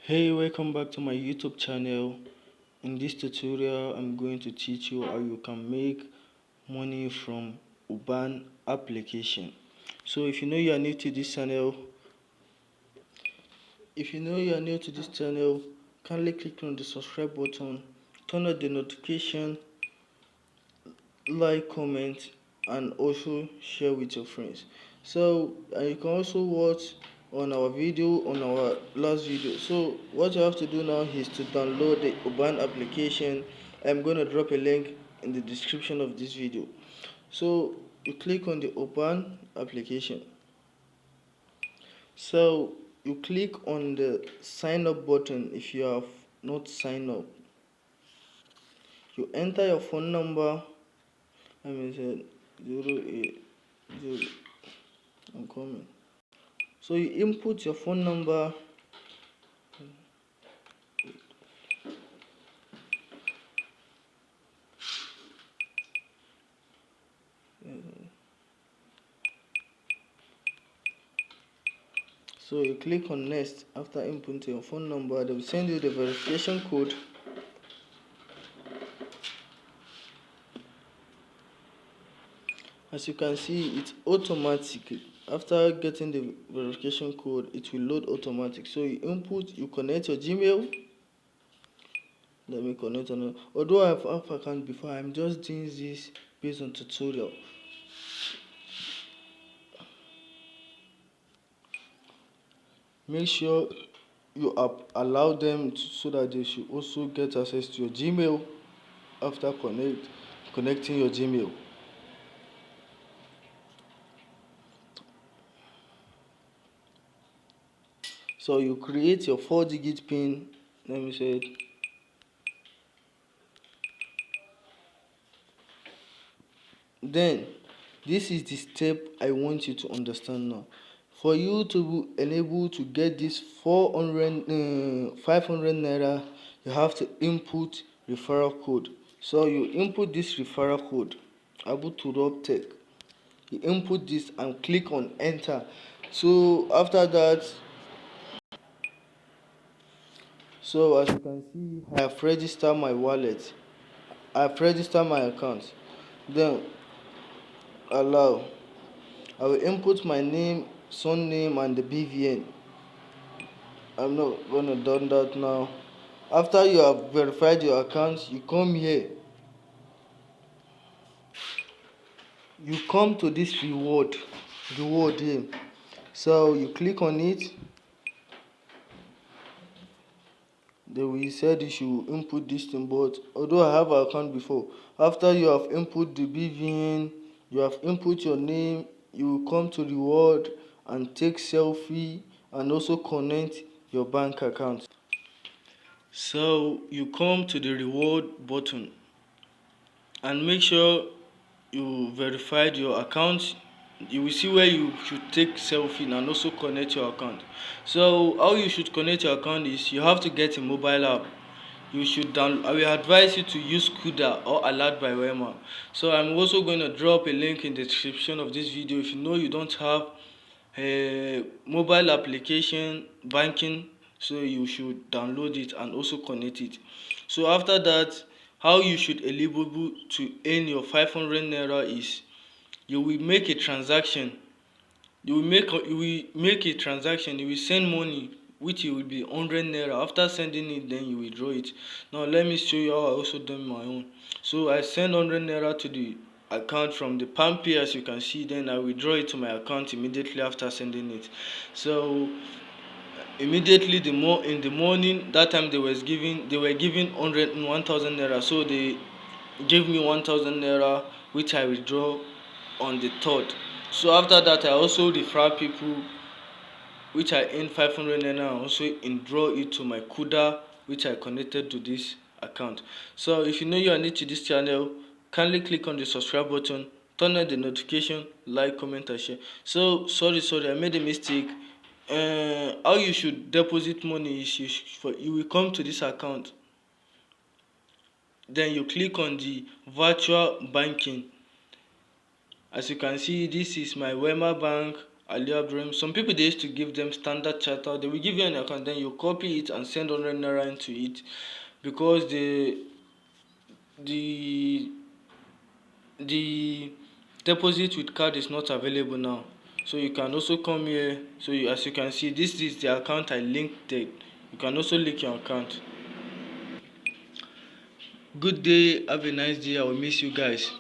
Hey, welcome back to my YouTube channel. In this tutorial, I'm going to teach you how you can make money from Umba application. So if you know you are new to this channel, kindly click on the subscribe button, turn on the notification, like, comment, and also share with your friends. So you can also watch on our last video. So what you have to do now is to download the Umba application. I'm going to drop a link in the description of this video. So you click on the Umba application. So you click on the sign up button if you have not signed up. You enter your phone number. Let me say 080. I'm coming. So you input your phone number. So you click on next. After inputting your phone number, they will send you the verification code. As you can see, it's automatic. After getting the verification code, it will load automatic. So you input, you connect your Gmail. Let me connect on. Although I have app account before, I'm just doing this based on tutorial. Make sure you allow them so that they should also get access to your Gmail after connecting your Gmail. So you create your 4-digit pin. Let me say it. Then this is the step I want you to understand now. For you to enable to get this 500 naira, you have to input referral code. So you input this referral code, abuturabtech. You input this and click on enter. So after that, so as you can see, I have registered my wallet. I have registered my account. Then allow. I will input my name, surname, and the BVN. I'm not gonna do that now. After you have verified your account, you come here. You come to this reward here. So you click on it. Then we said you should input this thing, but although I have an account before, after you have input the BVN, you have input your name, you will come to reward and take selfie and also connect your bank account. So you come to the reward button and make sure you verified your account. You will see where you should take selfie and also connect your account. So how you should connect your account is you have to get a mobile app. You should download. I will advise you to use Kuda or Alert by Wema. So I'm also going to drop a link in the description of this video. If you know you don't have a mobile application banking, so you should download it and also connect it. So after that, how you should eligible to earn your 500 naira is you will make a transaction. You will make a transaction. You will send money, which will be 100 naira. After sending it, then you withdraw it. Now let me show you how I also done my own. So I send 100 naira to the account from the PalmPay, as you can see. Then I withdraw it to my account immediately after sending it. So immediately in the morning, that time they were giving 1,000 naira. So they gave me 1,000 naira, which I withdraw on the 3rd. So after that, I also refer people, which I earn 500 naira, and also withdraw it to my Kuda, which I connected to this account. So if you know you are new to this channel, kindly click on the subscribe button, turn on the notification, like, comment, and share. So sorry, I made a mistake. How you should deposit money is you will come to this account. Then you click on the virtual banking. As you can see, this is my Wema bank Ali Abdurrahim. Some people they used to give them standard charter. They will give you an account, then you copy it and send 100 naira into it because the the deposit with card is not available now. So you can also come here. So as you can see, this is the account I linked it. You can also link your account. Good day. Have a nice day. I will miss you guys.